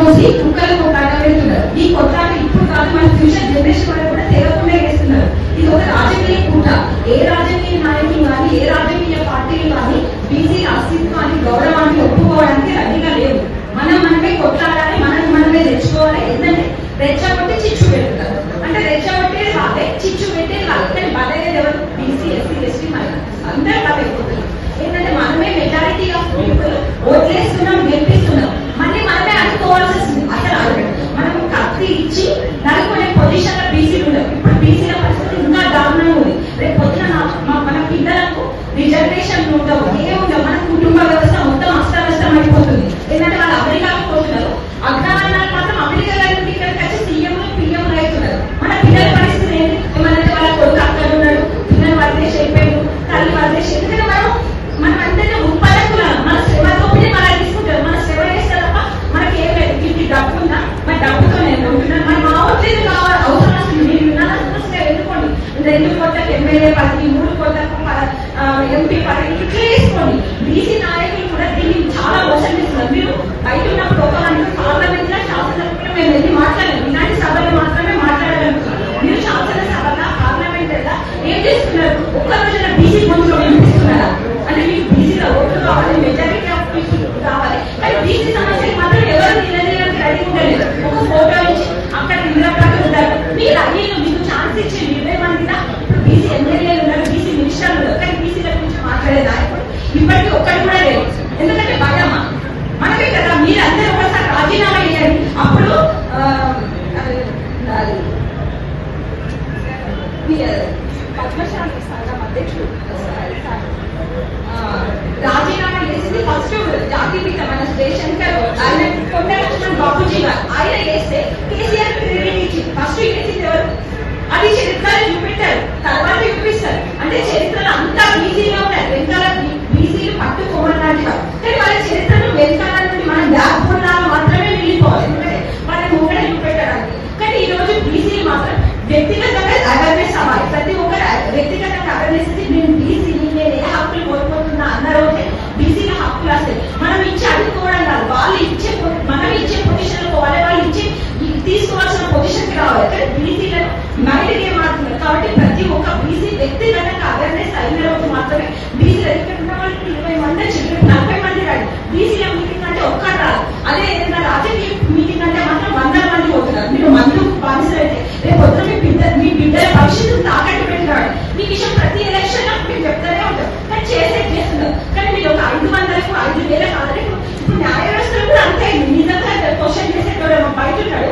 మోసి కుక్కలకు కట్టబెడుతున్నారు. ఈ కొట్లాట ఇప్పుడు కాదు, మన ఫ్యూచర్ జనరేషన్ వరకు కూడా తెలియకుండా చేస్తున్నారు. ఇది ఒక రాజకీయ కూట. ఏ రాజకీయ నాయకులు కానీ ఏ రాజకీయ పార్టీలు కానీ బీసీ అస్తిత్వాన్ని గౌరవాన్ని ఒప్పుకోవడానికి రెడీగా లేవు. మనమే కొట్లాడాలి, మనమే తెచ్చుకోవాలి. ఏంటంటే రెచ్చగొట్టి చిచ్చు పెడుతున్నారు. అంటే రెచ్చగొట్టేది వాళ్ళే, చిచ్చు పెట్టేది వాళ్ళే. బలైనది ఎవరు? బీసీ, ఎస్సీ, ఎస్టీ, అందరూ బలైపోతున్నారు. ఏంటంటే మనమే మెజారిటీ ఆఫ్ పీపుల్ ఓట్లేస్తున్నాం, గెలిపిస్తున్నాం. మళ్ళీ మనమే అనుకోవాల్సి వస్తుంది. అసలు మనం కత్తి ఇచ్చి నలుగునే పొజిషన్ లో బీసీలు ఉండవు. ఇప్పుడు బీసీల పరిస్థితి ఇంకా దారుణంగా ఉంది. రేపు పొద్దున మన పిల్లలకు రిజర్వేషన్ ఉండవు, ఏముండవు. మన కుటుంబ వ్యవస్థ మొత్తం అస్తవ్యస్తం అయిపోతుంది. ఏంటంటే వాళ్ళు అమెరికాకు పోతున్నారు, అగ్రవర్ణాలు మాత్రం అమెరికా నుండి ఇక్కడికి వచ్చి సీఎంలు పిఎంలు అవుతున్నారు. మన పిల్లల పరిస్థితి ఏంటి? ఏమనంటే వాళ్ళ కొడుకు అక్కడ ఉన్నాడు, పిల్లలు వదిలేసి అయిపోయాడు, తల్లి వదిలేసి. ఎందుకంటే మనం అందరినీ ఉత్పాదకులు, మన శ్రమతో మన తీసుకుంటారు. మన శ్రమ చేస్తే తప్ప మనకి ఏం లేదు. ఇంటి డబ్బు ఉందా? మన డబ్బుతో నేను ఉంటున్నాను. మన మా ఊర్లేదు కావాలి, అవసరం వస్తుంది. మీరు వినాల్సిన ఎన్నుకోండి. 2 కోట్లకు ఎమ్మెల్యే పదవి, 3 కోట్లకు ఎంపీ పదవి, ఇట్లా వేసుకోండి. బీసీ నాయకులు కూడా దీన్ని చాలా మోసం చేస్తున్నారు. మీరు బయట ఉన్నప్పుడు ఒక పార్లమెంట్ లో శాసనసభలో మేము వెళ్ళి మాట్లాడాలి. ఇలాంటి సభలు మాత్రమే మాట్లాడాలనుకున్నాం. మీరు శాసనసభ పార్లమెంట్ ఏం చేస్తున్నారు? ఒక్క రోజున బీసీ గొంతులో వినిపిస్తున్నారా? అంటే మీకు బీసీలో ఓట్లు కావాలి, మెజారిటీ ఆఫ్ పీపుల్ కావాలి, కానీ బీసీ సమస్యలు మాత్రం ఎవరు నిలదీయడానికి రెడీ ఉండలేదు. ఒక ఫోటో ఇచ్చి అక్కడ ఇంద్రపాటు ఉంటారు. మీరు అయ్యేలు మీకు ఛాన్స్ ఇచ్చి 20 మందిగా ఇప్పుడు బీసీ ఎమ్మెల్యేలు ఉన్నారు, బీసీ మినిస్టర్లు ఉన్నారు, కానీ బీసీల గురించి మాట్లాడే నాయకుడు ఇప్పటికీ ఒక్కటి కూడా లేదు. ఎందుకంటే భయమా? మనమే కదా. మీరు అందరూ ఒకసారి రాజీనామా చేయండి. అప్పుడు పద్మశాలి సంఘం అధ్యక్షుడు రాజీనామా చేసింది ఫస్ట్ జాతిపిత మన జయశంకర్, ఆయన కొండ లక్ష్మణ్ బాబుజీ గారు. ఆయన చేస్తే కేసీఆర్ క్రెడిట్ ఇచ్చి ఫస్ట్ చేసింది ఎవరు? అది చరిత్రలో చూపెట్టారు, తర్వాత చూపిస్తారు. అంటే చరిత్రలో అంతా బీసీలో ఉన్నారు. వెనకాల బీసీలు పట్టుకోవడానికి కాదు, కానీ వాళ్ళ చరిత్రను వెనకాల నుండి మనం దాచుకున్నాము మాత్రమే వెళ్ళిపోవాలి. ఎందుకంటే వాళ్ళని ముంగడ చూపెట్టడానికి. కానీ ఈ రోజు బీసీలు మాత్రం వ్యక్తిగతంగా అవేర్నెస్ అవ్వాలి. ప్రతి ఒక్కరు వ్యక్తిగతంగా అవేర్నెస్ ఇచ్చి నేను బీసీని, నేను ఏ హక్కులు కోల్పోతున్నా అన్న రోజే బీసీల హక్కులు వస్తాయి. మనం ఇచ్చి అడుక్కోవడం కాదు, వాళ్ళు ఇచ్చే మనం ఇచ్చే పొజిషన్ పోవాలి, వాళ్ళు ఇచ్చి తీసుకోవాల్సిన పొజిషన్ కి రావాలి. కానీ బీసీలను మైండ్గా మారుతున్నారు. కాబట్టి ప్రతి ఒక్క బీసీ వ్యక్తిగతంగా అవేర్నెస్ అయిన రోజు మాత్రమే బీసీలు ఇక్కడ ఉన్న వాళ్ళకి 20 మంది చిల్డ్రన్ 40 మంది రాడు. బీసీల మీటింగ్ అంటే ఒక్కటి రాదు. అదే ఏదైనా రాజకీయ మీటింగ్ అంటే మాత్రం 100 మంది పోతున్నారు. మీరు మందుకు బానిసలైతే రేపు పొద్దున మీ బిడ్డల భవిష్యత్తు తాకట్టు పెట్టినాడు. మీ విషయం ప్రతి ఎలక్షన్ లో మీరు చెప్తానే ఉంటారు, కానీ చేస్తున్నారు. కానీ మీరు ఒక 500కు 5,000 కాదు. ఇప్పుడు న్యాయ వ్యవస్థలు కూడా అంతే. నిజంగా క్వశ్చన్ చేసేటోడేమో బయట ఉంటాడు,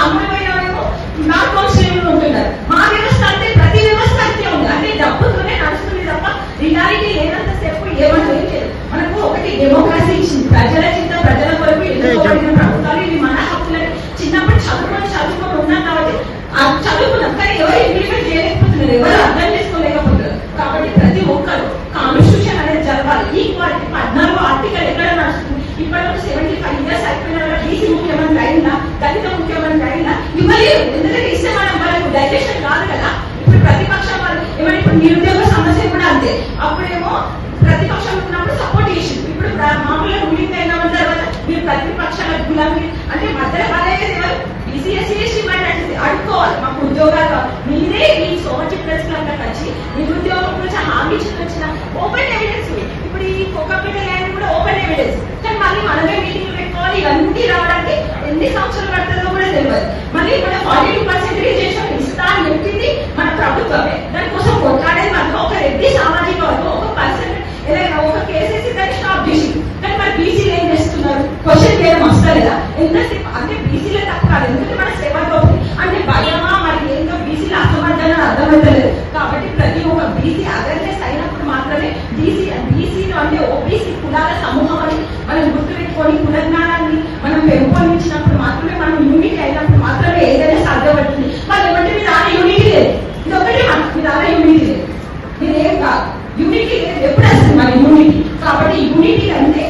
అమ్మాయి పోయినవాడేమో నాట్ కౌన్సిలింగ్ ఉంటున్నారు. మా వ్యవస్థ అంటే ప్రతి వ్యవస్థ అంతే ఉంది. అంటే డబ్బుతోనే నడుస్తుంది తప్ప రియాలిటీ లేనంత సేపు ఏమన్నా ఏం లేదు. మనకు ఒకటి డెమోక్రసీ ఇచ్చింది, ప్రజల చింత ప్రజల కొరకు ఎన్నుకోబడిన ప్రభుత్వాలు. ఇవి మన హక్కులని చిన్నప్పుడు చదువుకొని ఉన్నాం కాబట్టి చదువుకున్నాం, కానీ ఎవరు ఇంప్లిమెంట్ చేయలేకపోతున్నారు, ఎవరు అర్థం చేసుకోలేకపోతున్నారు. కాబట్టి ప్రతి ఒక్కరు కాన్స్టిట్యూషన్ అనేది జరగాలి. ఈక్వాలిటీ 14వ ఆర్టికల్ ఎక్కడ నడుస్తుంది? ఇప్పటివరకు 75 years అయిపోయిన బీసీ ముఖ్యమంత్రి అయినా, దళిత ముఖ్యమంత్రి అయినా ఇవ్వలేదు. ఎందుకంటే ఇస్తే మనం వాళ్ళకు డైజెషన్ కాదు కదా. ఇప్పుడు ప్రతిపక్షం వాళ్ళు ఏమైనా ఇప్పుడు నిరుద్యోగ సమస్య కూడా అంతే. అప్పుడేమో ప్రతిపక్షం ఉన్నప్పుడు సపోర్ట్ చేసింది. ఇప్పుడు మామూలుగా రూలింగ్ అయిన తర్వాత మీరు ప్రతిపక్షాల గులాంగి అంటే మధ్యలో పడేది ఎవరు? బీసీ, ఎస్సీ, ఎస్టీ మాట్లాడుతుంది. అడుక్కోవాలి, మాకు ఉద్యోగాలు మీరే ఈ సో మచ్ ప్రెస్ లాగా వచ్చి నిరుద్యోగం గురించి హామీ వచ్చిన ఓపెన్ ఎవిడెన్స్. ఇప్పుడు ఈ కోకపేట ల్యాండ్ కూడా ఓపెన్ ఎవిడెన్స్. కానీ మళ్ళీ మనమే మీటింగ్లు పెట్టుకోవాలి. ఇవన్నీ రావడానికి ఎన్ని సంవత్సరాలు పడుతుందో కూడా తెలియదు. మళ్ళీ మన 42% రిజర్వేషన్ ఇస్తా అని చెప్పింది మన ప్రభుత్వమే. దానికోసం కొట్లాడేది మనకు ఒక రెడ్డి సామాజిక వర్గం ఒక పర్సెంట్ ఏదైనా ఒక కేసేసి దాన్ని స్టాప్ చేసి. కానీ మరి బీసీలు ఏం చేస్తున్నారు? క్వశ్చన్ చేయడం వస్తలేదా? ఎంతసేపు అంటే బీసీలే తప్పు కాదు, ఎందుకంటే మన శ్రమతో అంటే భయమా మరి ఏంటో బీసీలు అర్థమవుతుందని అర్థమవుతలేదు. కాబట్టి ప్రతి ఒక్క బీసీ అవేర్నెస్ అయినప్పుడు మాత్రమే బీసీలు అంటే ఓబీసీ కులాల సమూహం అని మనం గుర్తుపెట్టుకొని కులజ్ఞానాన్ని మనం పెంపొందించినప్పుడు మాత్రమే, మనం యూనిటీ అయినప్పుడు మాత్రమే ఏదైనా సాధ్యపడుతుంది. వాళ్ళు ఏమంటే మీ దాని యూనిటీ లేదు, ఇది ఒకటి మీ దాని యూనిటీ లేదు, మీరేం కాదు. యూనిటీ లేదు, ఎప్పుడు వస్తుంది మన యూనిటీ? కాబట్టి యూనిటీ అంటే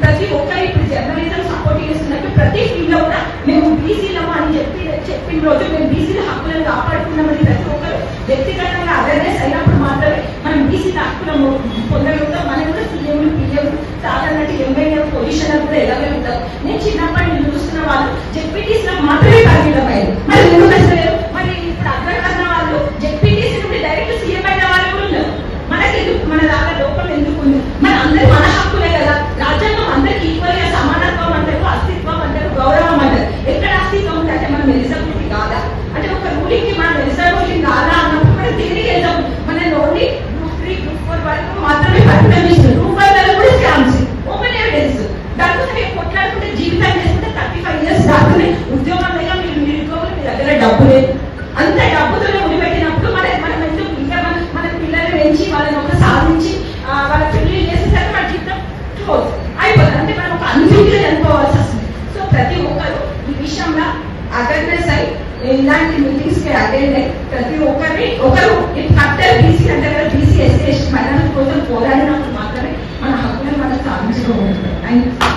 ప్రతి ఒక్కరు ఇప్పుడు జర్నలిజం సపోర్ట్ చేస్తున్నట్టు ప్రతి ఫీల్డ్ లో కూడా మేము బీసీలము అని చెప్పిన రోజు మేము బీసీల హక్కులను కాపాడుకున్నామని ప్రతి ఒక్కరు వ్యక్తిగతంగా అవేర్నెస్ అయినప్పుడు మాత్రమే మనం బీసీల హక్కులను పొందగలుగుతాం. మనం కూడా సీఎంలు, పిఎంలు, సాధారణ ఎమ్మెల్యే పొజిషన్ కూడా వెళ్ళగలుగుతాం. నేను చిన్నప్పటి నుంచి చూస్తున్న వాళ్ళు జెడ్పీటీసీ మాత్రమే పరిమితమయ్యారు. మరి ఎందుకు అసలు మరి ఇప్పుడు అగ్రకరణ వాళ్ళు జెడ్పీటీసీ నుండి డైరెక్ట్ సీఎం అయిన వాళ్ళు కూడా ఉన్నారు. మనకి మన దాకా లోపల ఎందుకు ఉంది? మన అందరి మన హక్కులే కదా. రాజ్యాంగం అందరికి ఈక్వల్ గా సమానత్వం అంటారు, అస్తిత్వం అంటారు, గౌరవం అంటారు. ఎక్కడ అస్తిత్వం ఉంది అంటే మనం ఎలిజిబిలిటీ కాదా అంటే ఒక రూలింగ్ కి మనం ఎలిజిబిలిటీ కాదా అన్నప్పుడు మనం దేనికి వెళ్తాం? మన ఓన్లీ గ్రూప్ 3 గ్రూప్ 4 వరకు మాత్రమే పరిమితం చేస్తారు. గ్రూప్ 5 వరకు కూడా స్కామ్స్ ఓపెన్ ఎవిడెన్స్. దానికోసం మేము కొట్లాడుకుంటే జీవితాన్ని చేసుకుంటే 35 years దాటునే ఉద్యోగం లేక మీరు నిరుద్యోగులు మీ దగ్గర డబ్బు లేదు. అంత డబ్బుతోనే ఉడిపెట్టినప్పుడు మనం ఎందుకు ఇంకా మన పిల్లల్ని పెంచి వాళ్ళని ఒక సాధించి వాళ్ళ పెళ్లి చేసేసరికి మన జీవితం క్లోజ్ అయిపోతుంది. అంటే మనం ఒక అన్ఫిట్గా చనిపోవాల్సి వస్తుంది. సో ప్రతి ఒక్కరు ఈ విషయంలో అవేర్నెస్ అయి ఇలాంటి మీటింగ్స్ కి అటెండ్ అయ్యి ప్రతి ఒకరు కట్టర్ బీసీ అంటే కదా బీసీ ఎస్సీ ఎస్టీ మైనారిటీ కోసం పోరాడినప్పుడు మాత్రమే మన హక్కులను మనం సాధించుకోగలుగుతాం.